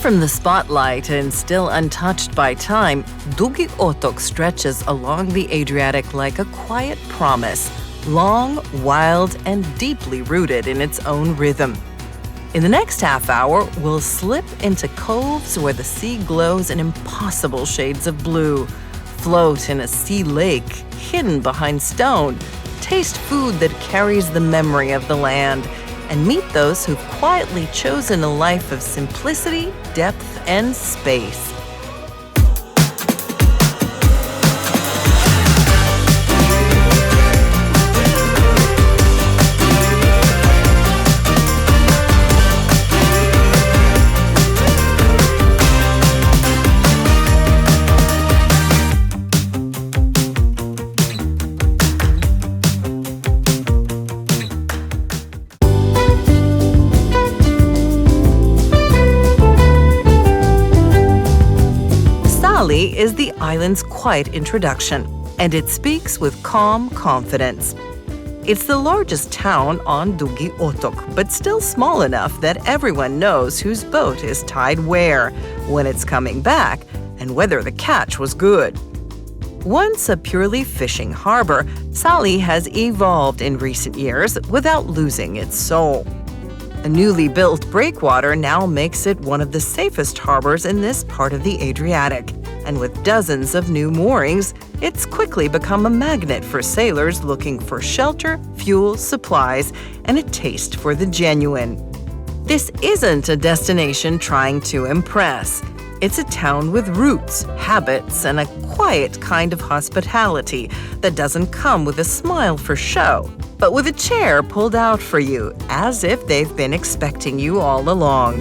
from the spotlight and still untouched by time, DUGI OTOK stretches along the Adriatic like a quiet promise, long, wild, and deeply rooted in its own rhythm. In the next half hour, we'll slip into coves where the sea glows in impossible shades of blue, float in a sea lake hidden behind stone, taste food that carries the memory of the land, and meet those who've quietly chosen a life of simplicity, depth, and space. Sali is the island's quiet introduction, and it speaks with calm confidence. It's the largest town on DUGI OTOK, but still small enough that everyone knows whose boat is tied where, when it's coming back, and whether the catch was good. Once a purely fishing harbor, Sali has evolved in recent years without losing its soul. A newly built breakwater now makes it one of the safest harbors in this part of the Adriatic. And with dozens of new moorings, it's quickly become a magnet for sailors looking for shelter, fuel, supplies, and a taste for the genuine. This isn't a destination trying to impress. It's a town with roots, habits, and a quiet kind of hospitality that doesn't come with a smile for show, but with a chair pulled out for you, as if they've been expecting you all along.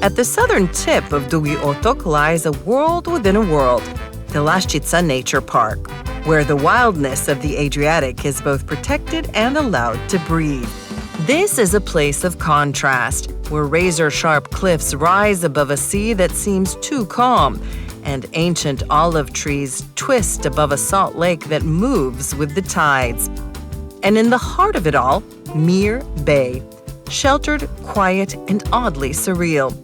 At the southern tip of DUGI OTOK lies a world within a world, Telascica Nature Park, where the wildness of the Adriatic is both protected and allowed to breathe. This is a place of contrast, where razor-sharp cliffs rise above a sea that seems too calm, and ancient olive trees twist above a salt lake that moves with the tides. And in the heart of it all, Mir Bay, sheltered, quiet, and oddly surreal.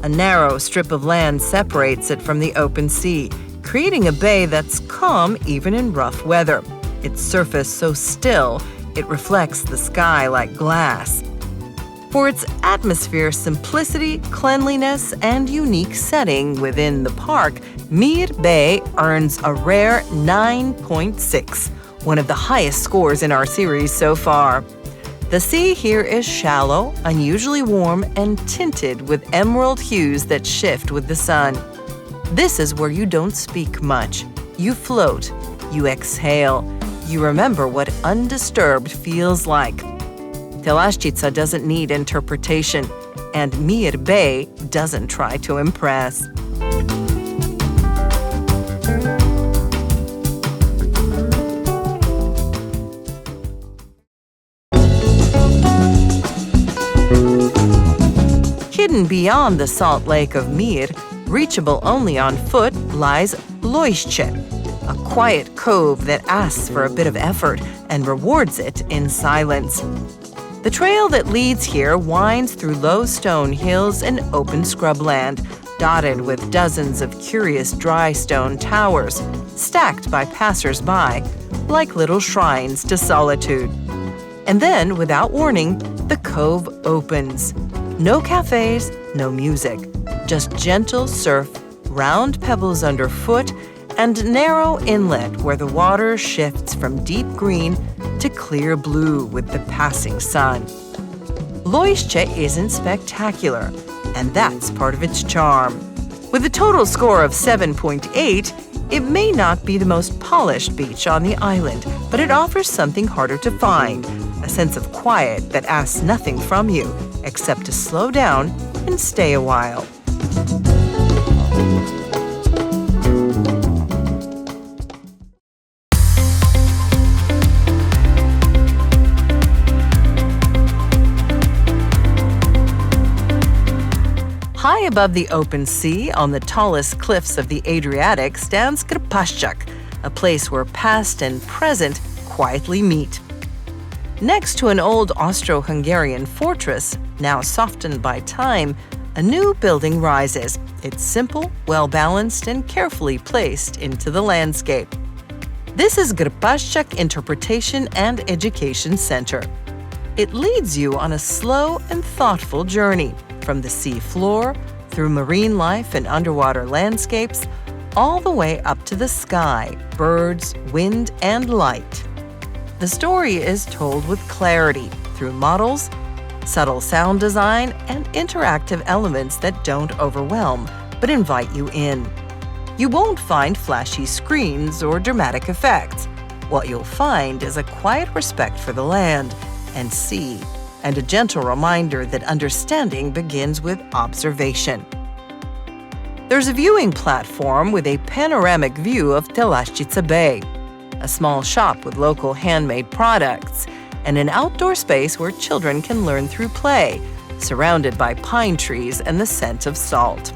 A narrow strip of land separates it from the open sea, creating a bay that's calm even in rough weather. Its surface so still, it reflects the sky like glass. For its atmosphere, simplicity, cleanliness, and unique setting within the park, Mir Bay earns a rare 9.6, one of the highest scores in our series so far. The sea here is shallow, unusually warm, and tinted with emerald hues that shift with the sun. This is where you don't speak much. You float. You exhale. You remember what undisturbed feels like. Telascica doesn't need interpretation, and Mir Bay doesn't try to impress. Hidden beyond the salt lake of Mir, reachable only on foot, lies Lojisce, a quiet cove that asks for a bit of effort and rewards it in silence. The trail that leads here winds through low stone hills and open scrubland, dotted with dozens of curious dry stone towers, stacked by passers-by, like little shrines to solitude. And then, without warning, the cove opens. No cafes, no music, just gentle surf, round pebbles underfoot, and narrow inlet where the water shifts from deep green to clear blue with the passing sun. Lojisce isn't spectacular, and that's part of its charm. With a total score of 7.8, it may not be the most polished beach on the island, but it offers something harder to find, a sense of quiet that asks nothing from you, except to slow down and stay a while. High above the open sea, on the tallest cliffs of the Adriatic, stands Grpascak, a place where past and present quietly meet. Next to an old Austro-Hungarian fortress, now softened by time, a new building rises. It's simple, well-balanced, and carefully placed into the landscape. This is Grpascak Interpretation and Education Center. It leads you on a slow and thoughtful journey from the sea floor, through marine life and underwater landscapes, all the way up to the sky, birds, wind, and light. The story is told with clarity through models, subtle sound design, and interactive elements that don't overwhelm, but invite you in. You won't find flashy screens or dramatic effects. What you'll find is a quiet respect for the land and sea, and a gentle reminder that understanding begins with observation. There's a viewing platform with a panoramic view of Telascica Bay, a small shop with local handmade products, and an outdoor space where children can learn through play, surrounded by pine trees and the scent of salt.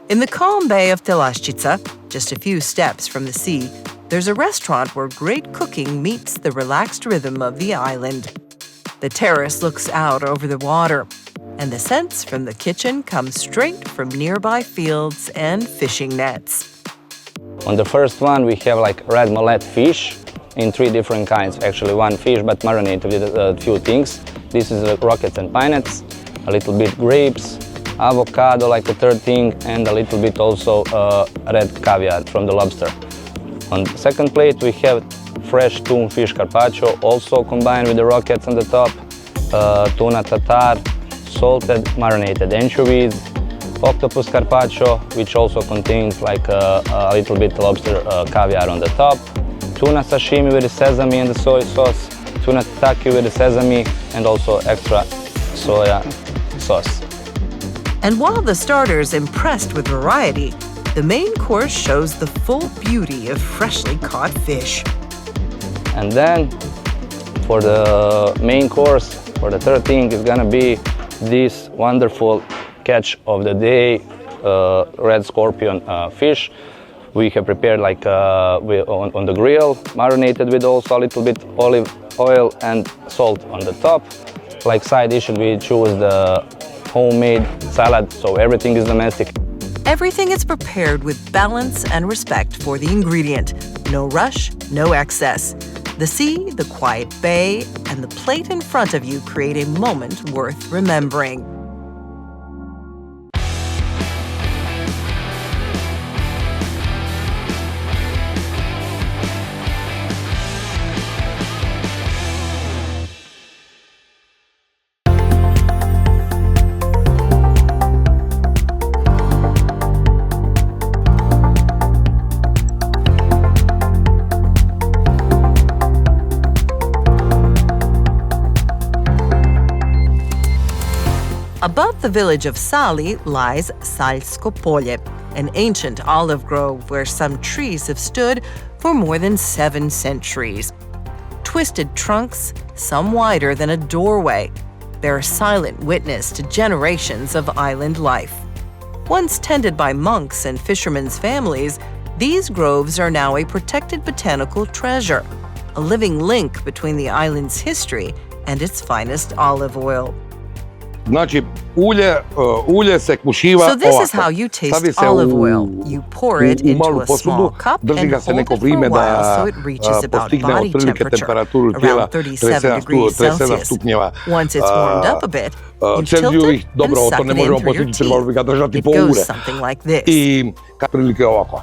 In the calm bay of Telascica, just a few steps from the sea, there's a restaurant where great cooking meets the relaxed rhythm of the island. The terrace looks out over the water, and the scents from the kitchen come straight from nearby fields and fishing nets. On the first one, we have like red mullet fish in 3 different kinds. Actually, one fish, but marinated with a few things. This is rockets and pine nuts, a little bit grapes, avocado like a third thing, and a little bit also red caviar from the lobster. On the second plate we have fresh tuna fish carpaccio, also combined with the rockets on the top, tuna tartare, salted marinated anchovies, octopus carpaccio, which also contains like a little bit lobster caviar on the top, tuna sashimi with the sesame and the soy sauce, tuna tataki with the sesame and also extra soya sauce. And while the starters impressed with variety, the main course shows the full beauty of freshly caught fish. And then for the main course, for the third thing, is gonna be this wonderful catch of the day, red scorpion fish. We have prepared like on the grill, marinated with also a little bit olive oil and salt on the top. Like side dish, we choose the homemade salad, so everything is domestic. Everything is prepared with balance and respect for the ingredient. No rush, no excess. The sea, the quiet bay, and the plate in front of you create a moment worth remembering. Above the village of Sali lies Salsko Polje, an ancient olive grove where some trees have stood for more than 7 centuries. Twisted trunks, some wider than a doorway, bear a silent witness to generations of island life. Once tended by monks and fishermen's families, these groves are now a protected botanical treasure, a living link between the island's history and its finest olive oil. Znači, ulje se kušiva So this ovako. is how you taste Stavi se olive oil. You pour it u into malu a small posudu, cup drži and ga se hold neko it for a vrijeme while da so it reaches about postigne body otprilike temperature, temperaturu tijela around 37 degrees 37 Celsius. stupnjeva Once it's warmed up a bit, you tilt Celzijevih. it and Dobro, suck to it ne in možemo through your postići, trebalo bi ga teeth. držati It po ure. goes something like this. I prilike ovako.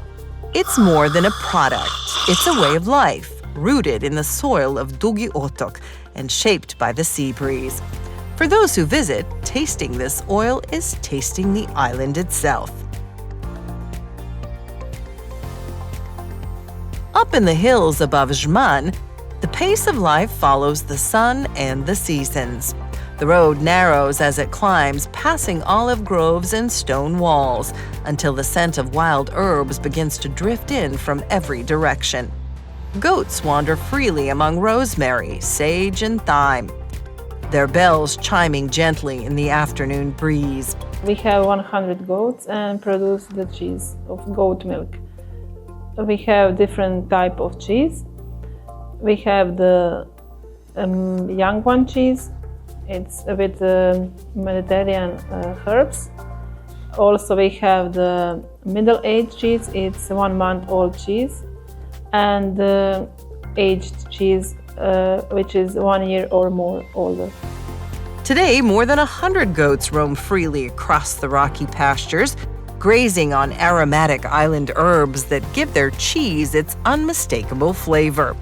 It's more than a product. It's a way of life, rooted in the soil of DUGI OTOK and shaped by the sea breeze. For those who visit, tasting this oil is tasting the island itself. Up in the hills above Žman, The pace of life follows the sun and the seasons. The road narrows as it climbs, passing olive groves and stone walls, until the scent of wild herbs begins to drift in from every direction. Goats wander freely among rosemary, sage, and thyme, their bells chiming gently in the afternoon breeze. We have 100 goats and produce the cheese of goat milk. We have different type of cheese. We have the young one cheese. It's with Mediterranean herbs. Also, we have the middle-aged cheese. It's 1 month old cheese, and the aged cheese, which is 1 year or more older. Today, more than 100 goats roam freely across the rocky pastures, grazing on aromatic island herbs that give their cheese its unmistakable flavor.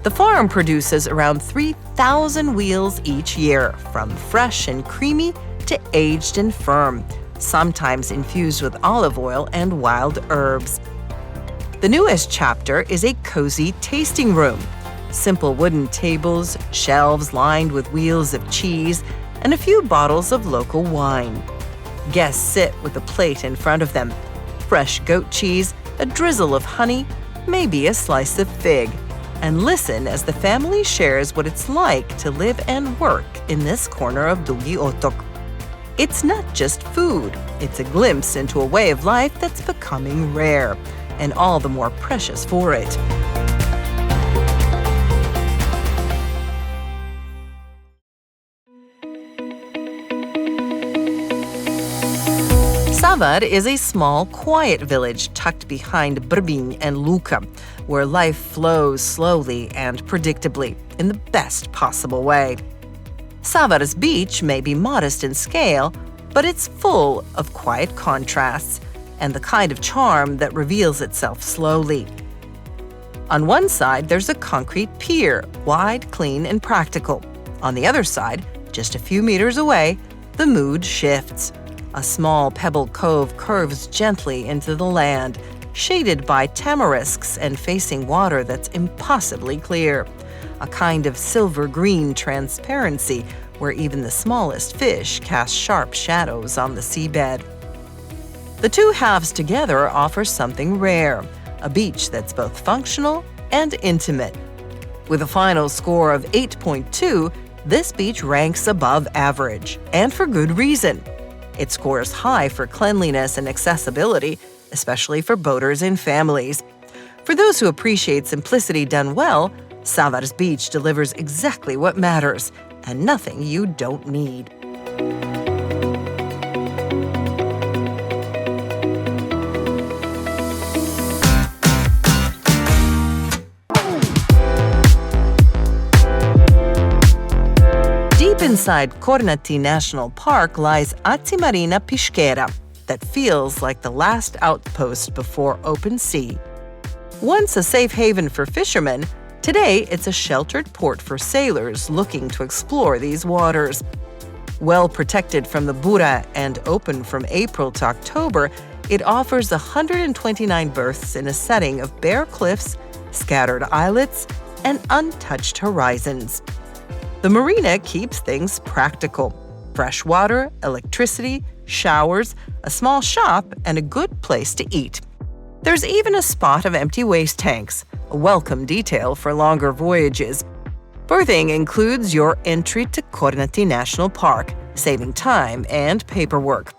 The farm produces around 3,000 wheels each year, from fresh and creamy to aged and firm, sometimes infused with olive oil and wild herbs. The newest chapter is a cozy tasting room. Simple wooden tables, shelves lined with wheels of cheese, and a few bottles of local wine. Guests sit with a plate in front of them. Fresh goat cheese, a drizzle of honey, maybe a slice of fig, and listen as the family shares what it's like to live and work in this corner of DUGI OTOK. It's not just food, it's a glimpse into a way of life that's becoming rare, and all the more precious for it. Savar is a small, quiet village tucked behind Brbinjscica and Luka, where life flows slowly and predictably in the best possible way. Savar's beach may be modest in scale, but it's full of quiet contrasts and the kind of charm that reveals itself slowly. On one side, there's a concrete pier, wide, clean, and practical. On the other side, just a few meters away, the mood shifts. A small pebble cove curves gently into the land, shaded by tamarisks and facing water that's impossibly clear. A kind of silver-green transparency where even the smallest fish cast sharp shadows on the seabed. The two halves together offer something rare, a beach that's both functional and intimate. With a final score of 8.2, this beach ranks above average, and for good reason. It scores high for cleanliness and accessibility, especially for boaters and families. For those who appreciate simplicity done well, Savar's beach delivers exactly what matters, and nothing you don't need. Deep inside Kornati National Park lies Marina Piskera, that feels like the last outpost before open sea. Once a safe haven for fishermen, today it's a sheltered port for sailors looking to explore these waters. Well protected from the Bura and open from April to October, it offers 129 berths in a setting of bare cliffs, scattered islets, and untouched horizons. The marina keeps things practical. Fresh water, electricity, showers, a small shop, and a good place to eat. There's even a spot of empty waste tanks, a welcome detail for longer voyages. Berthing includes your entry to Kornati National Park, saving time and paperwork.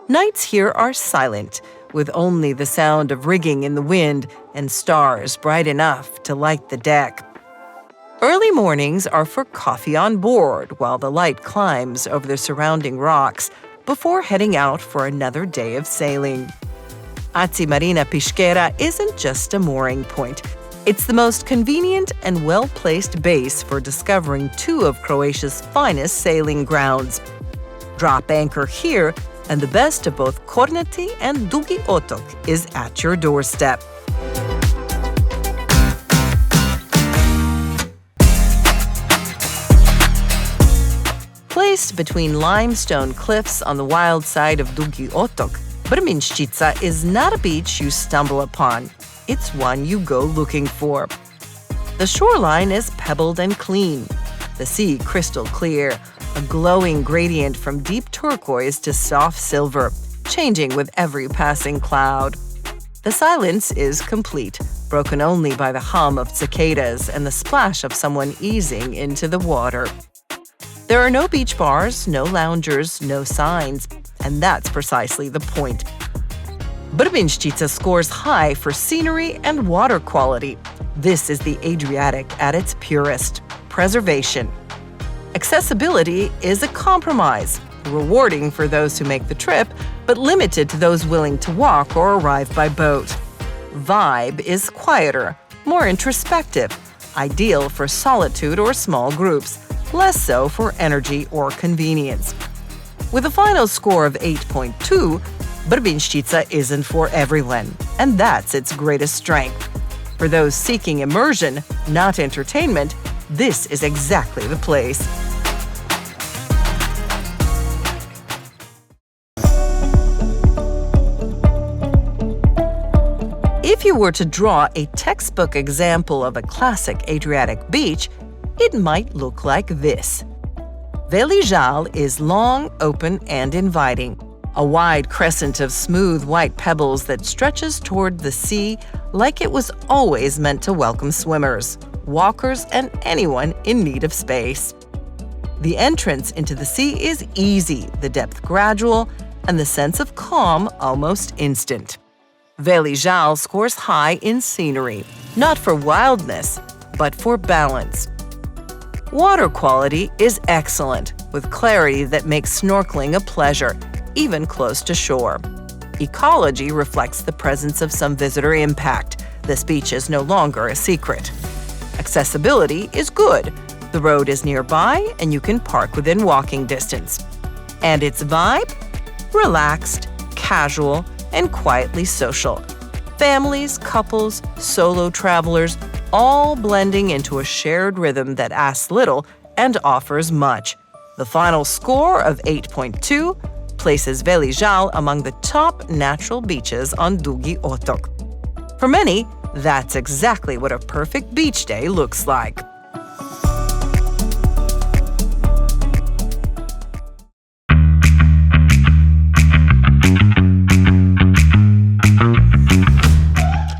Nights here are silent, with only the sound of rigging in the wind and stars bright enough to light the deck. Early mornings are for coffee on board while the light climbs over the surrounding rocks before heading out for another day of sailing. Marina Piskera isn't just a mooring point. It's the most convenient and well-placed base for discovering two of Croatia's finest sailing grounds. Drop anchor here, and the best of both Kornati and DUGI OTOK is at your doorstep. Placed between limestone cliffs on the wild side of DUGI OTOK, Brbinjscica is not a beach you stumble upon. It's one you go looking for. The shoreline is pebbled and clean. The sea crystal clear, a glowing gradient from deep turquoise to soft silver, changing with every passing cloud. The silence is complete, broken only by the hum of cicadas and the splash of someone easing into the water. There are no beach bars, no loungers, no signs, and that's precisely the point. Brbinjscica scores high for scenery and water quality. This is the Adriatic at its purest. Preservation. Accessibility is a compromise, rewarding for those who make the trip, but limited to those willing to walk or arrive by boat. Vibe is quieter, more introspective, ideal for solitude or small groups, less so for energy or convenience. With a final score of 8.2, Brbinjscica isn't for everyone, and that's its greatest strength. For those seeking immersion, not entertainment, this is exactly the place. If you were to draw a textbook example of a classic Adriatic beach, it might look like this. Veli Zal is long, open, and inviting. A wide crescent of smooth white pebbles that stretches toward the sea like it was always meant to welcome swimmers, walkers, and anyone in need of space. The entrance into the sea is easy, the depth gradual, and the sense of calm almost instant. Veli Zal scores high in scenery, not for wildness, but for balance. Water quality is excellent, with clarity that makes snorkeling a pleasure, even close to shore. Ecology reflects the presence of some visitor impact. This beach is no longer a secret. Accessibility is good. The road is nearby and you can park within walking distance. And its vibe? Relaxed, casual, and quietly social. Families, couples, solo travelers, all blending into a shared rhythm that asks little and offers much. The final score of 8.2 places Veli Zal among the top natural beaches on DUGI OTOK. For many, that's exactly what a perfect beach day looks like.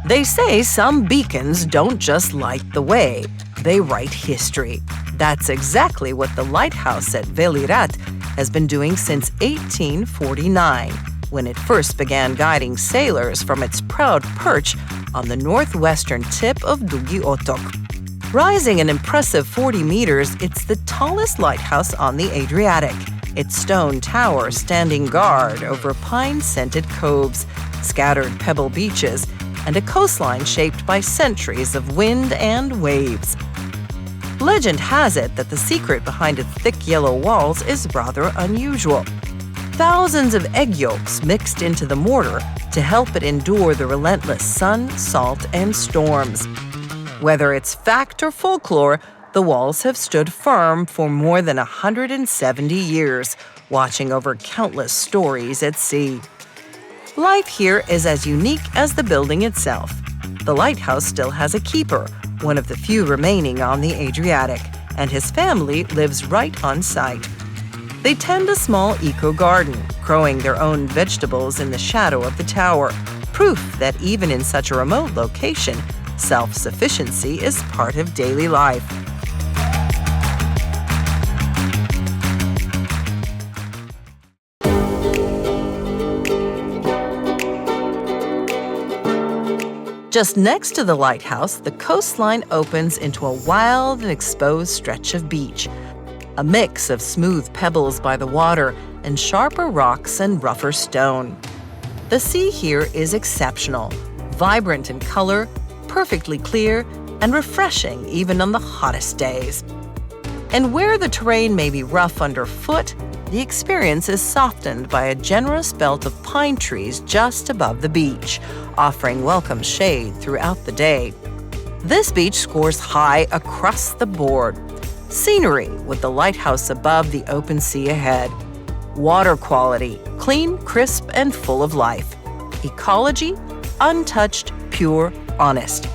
They say some beacons don't just light the way, they write history. That's exactly what the lighthouse at Veli Rat has been doing since 1849, when it first began guiding sailors from its proud perch on the northwestern tip of DUGI OTOK. Rising an impressive 40 meters, it's the tallest lighthouse on the Adriatic, its stone tower standing guard over pine-scented coves, scattered pebble beaches, and a coastline shaped by centuries of wind and waves. Legend has it that the secret behind its thick yellow walls is rather unusual. Thousands of egg yolks mixed into the mortar to help it endure the relentless sun, salt, and storms. Whether it's fact or folklore, the walls have stood firm for more than 170 years, watching over countless stories at sea. Life here is as unique as the building itself. The lighthouse still has a keeper, one of the few remaining on the Adriatic, and his family lives right on site. They tend a small eco-garden, growing their own vegetables in the shadow of the tower, proof that even in such a remote location, self-sufficiency is part of daily life. Just next to the lighthouse, the coastline opens into a wild and exposed stretch of beach, a mix of smooth pebbles by the water and sharper rocks and rougher stone. The sea here is exceptional, vibrant in color, perfectly clear, and refreshing even on the hottest days. And where the terrain may be rough underfoot, the experience is softened by a generous belt of pine trees just above the beach, offering welcome shade throughout the day. This beach scores high across the board. Scenery with the lighthouse above the open sea ahead. Water quality, clean, crisp, and full of life. Ecology, untouched, pure, honest.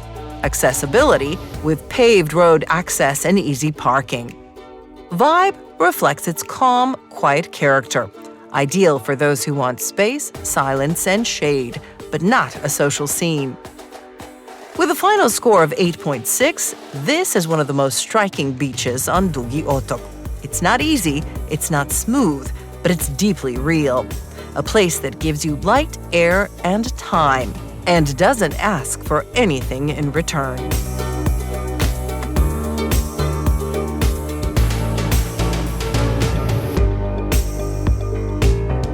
Accessibility, with paved road access and easy parking. Vibe reflects its calm, quiet character, ideal for those who want space, silence, and shade, but not a social scene. With a final score of 8.6, this is one of the most striking beaches on DUGI OTOK. It's not easy, it's not smooth, but it's deeply real. A place that gives you light, air, and time, and doesn't ask for anything in return.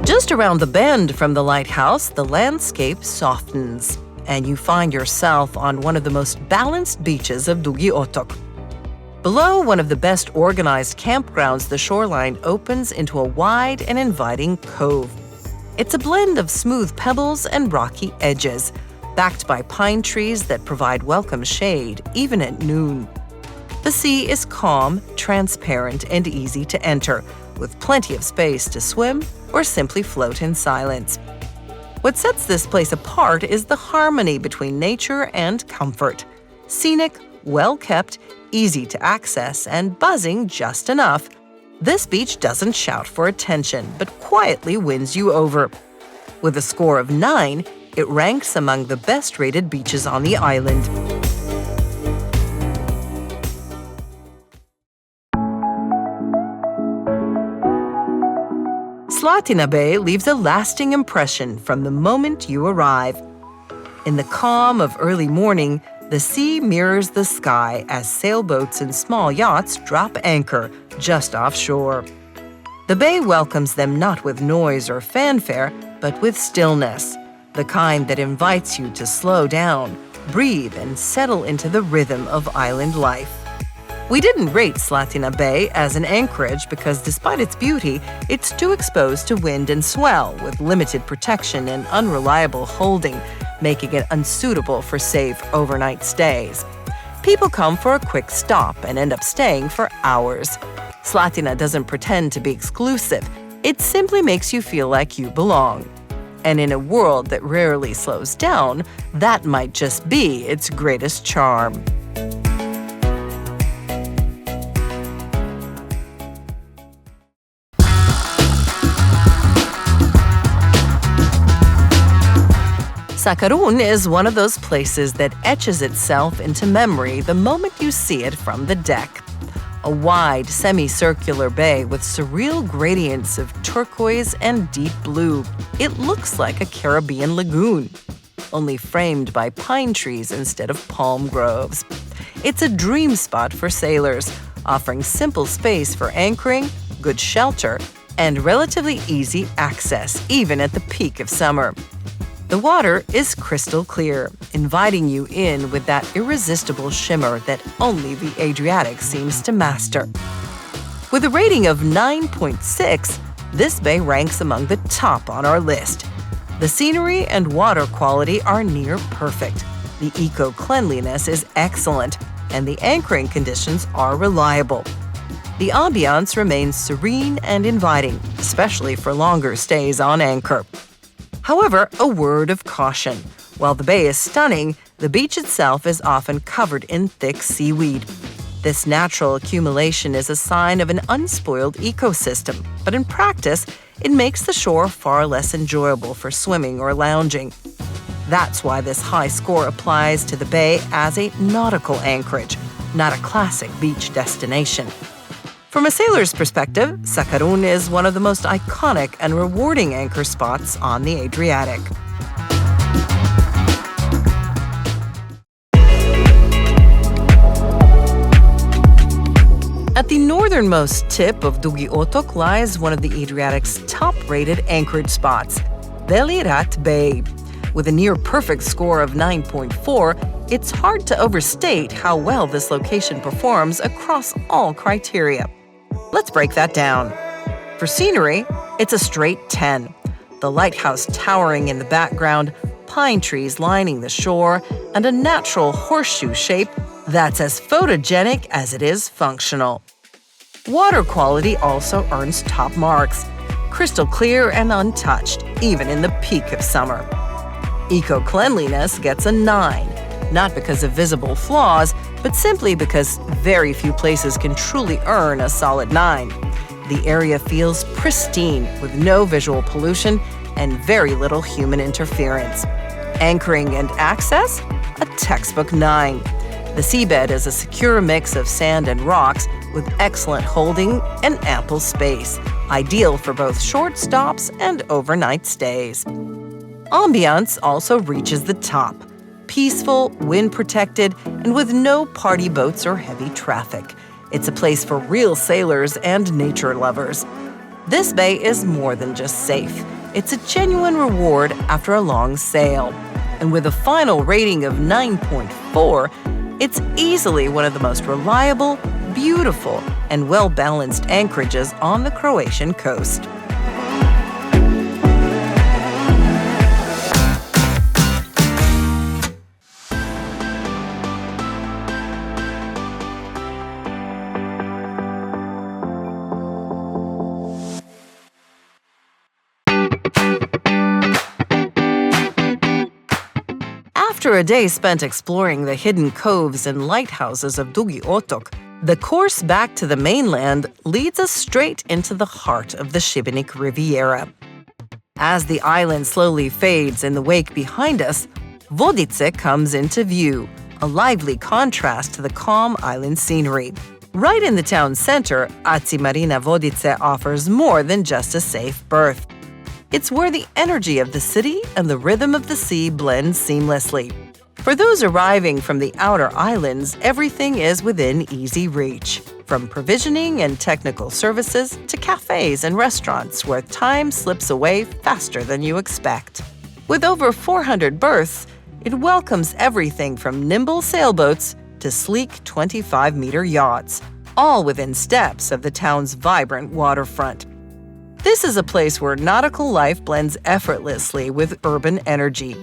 Just around the bend from the lighthouse, the landscape softens, and you find yourself on one of the most balanced beaches of DUGI OTOK. Below one of the best organized campgrounds, the shoreline opens into a wide and inviting cove. It's a blend of smooth pebbles and rocky edges, backed by pine trees that provide welcome shade, even at noon. The sea is calm, transparent, and easy to enter, with plenty of space to swim or simply float in silence. What sets this place apart is the harmony between nature and comfort. Scenic, well-kept, easy to access, and buzzing just enough, this beach doesn't shout for attention, but quietly wins you over. With a score of 9, it ranks among the best-rated beaches on the island. Slatina Bay leaves a lasting impression from the moment you arrive. In the calm of early morning, the sea mirrors the sky as sailboats and small yachts drop anchor just offshore. The bay welcomes them not with noise or fanfare, but with stillness, the kind that invites you to slow down, breathe, and settle into the rhythm of island life. We didn't rate Slatina Bay as an anchorage because despite its beauty, it's too exposed to wind and swell with limited protection and unreliable holding, making it unsuitable for safe overnight stays. People come for a quick stop and end up staying for hours. Slatina doesn't pretend to be exclusive. It simply makes you feel like you belong. And in a world that rarely slows down, that might just be its greatest charm. Sakarun is one of those places that etches itself into memory the moment you see it from the deck. A wide, semicircular bay with surreal gradients of turquoise and deep blue. It looks like a Caribbean lagoon, only framed by pine trees instead of palm groves. It's a dream spot for sailors, offering simple space for anchoring, good shelter, and relatively easy access, even at the peak of summer. The water is crystal clear, inviting you in with that irresistible shimmer that only the Adriatic seems to master. With a rating of 9.6, this bay ranks among the top on our list. The scenery and water quality are near perfect. The eco-cleanliness is excellent, and the anchoring conditions are reliable. The ambiance remains serene and inviting, especially for longer stays on anchor. However, a word of caution. While the bay is stunning, the beach itself is often covered in thick seaweed. This natural accumulation is a sign of an unspoiled ecosystem, but in practice, it makes the shore far less enjoyable for swimming or lounging. That's why this high score applies to the bay as a nautical anchorage, not a classic beach destination. From a sailor's perspective, Sakarun is one of the most iconic and rewarding anchor spots on the Adriatic. At the northernmost tip of DUGI OTOK lies one of the Adriatic's top-rated anchorage spots, Veli Rat Bay. With a near-perfect score of 9.4, it's hard to overstate how well this location performs across all criteria. Let's break that down. For scenery, it's a straight 10. The lighthouse towering in the background, pine trees lining the shore, and a natural horseshoe shape that's as photogenic as it is functional. Water quality also earns top marks. Crystal clear and untouched, even in the peak of summer. Eco-cleanliness gets a 9. not because of visible flaws, but simply because very few places can truly earn a solid 9. The area feels pristine with no visual pollution and very little human interference. Anchoring and access? A textbook 9. The seabed is a secure mix of sand and rocks with excellent holding and ample space, ideal for both short stops and overnight stays. Ambiance also reaches the top. Peaceful, wind-protected, and with no party boats or heavy traffic. It's a place for real sailors and nature lovers. This bay is more than just safe. It's a genuine reward after a long sail. And with a final rating of 9.4, it's easily one of the most reliable, beautiful, and well-balanced anchorages on the Croatian coast. After a day spent exploring the hidden coves and lighthouses of DUGI OTOK, the course back to the mainland leads us straight into the heart of the Šibenik Riviera. As the island slowly fades in the wake behind us, Vodice comes into view, a lively contrast to the calm island scenery. Right in the town center, Marina Vodice offers more than just a safe berth. It's where the energy of the city and the rhythm of the sea blend seamlessly. For those arriving from the outer islands, everything is within easy reach. From provisioning and technical services to cafes and restaurants where time slips away faster than you expect. With over 400 berths, it welcomes everything from nimble sailboats to sleek 25-meter yachts, all within steps of the town's vibrant waterfront. This is a place where nautical life blends effortlessly with urban energy.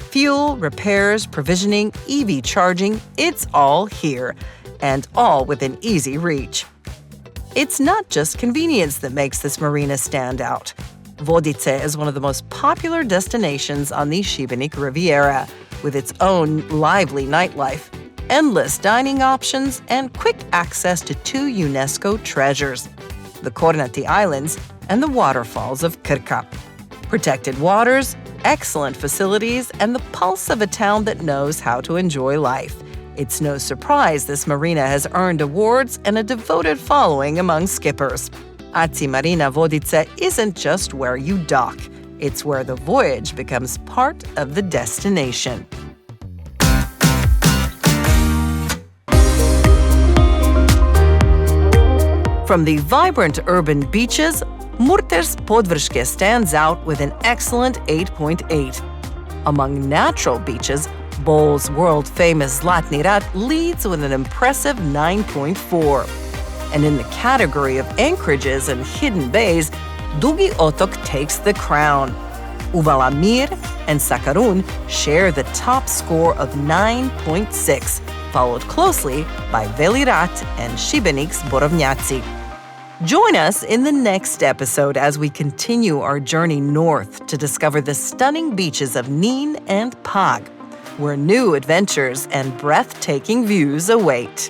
Fuel, repairs, provisioning, EV charging, it's all here, and all within easy reach. It's not just convenience that makes this marina stand out. Vodice is one of the most popular destinations on the Šibenik Riviera, with its own lively nightlife, endless dining options, and quick access to 2 UNESCO treasures, the Kornati Islands and the waterfalls of Krka. Protected waters, excellent facilities, and the pulse of a town that knows how to enjoy life. It's no surprise this marina has earned awards and a devoted following among skippers. Marina Vodice isn't just where you dock. It's where the voyage becomes part of the destination. From the vibrant urban beaches, Murter's Podvrške stands out with an excellent 8.8. Among natural beaches, Bol's world-famous Zlatni Rat leads with an impressive 9.4. And in the category of anchorages and hidden bays, DUGI OTOK takes the crown. Uvala Mir and Sakarun share the top score of 9.6, followed closely by Veli Rat and Šibenik's Brbinjscica. Join us in the next episode as we continue our journey north to discover the stunning beaches of Nin and Pag, where new adventures and breathtaking views await.